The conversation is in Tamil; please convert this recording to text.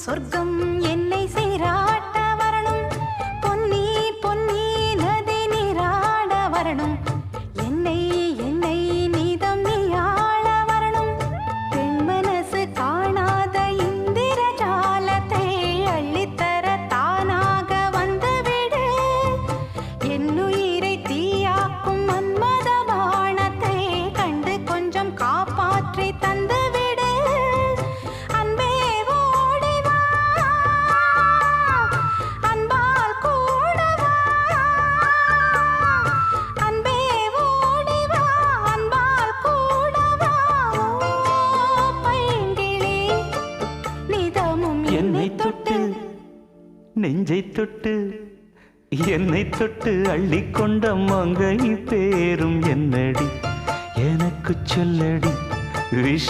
சொர்க்கம் என்னை சீராட்ட வரணும், பொன்னி பொன்னி நதி நீராட வரணும், என்னை என்னை நீதம் நீயாள வரணும். பெண் மனசு காணாத இந்திர ஜாலத்தை அள்ளித்தர தானாக வந்துவிடு, என்னுயிரை தீயாக்கும் மன்மத பாணத்தை கண்டு கொஞ்சம் காப்பாற்றி தந்துவிடு. என்னை தொட்டு நெஞ்சை தொட்டு என்னை தொட்டு அள்ளிக்கொண்ட மங்கை பேரும் என்னடி எனக்கு சொல்லடி விஷ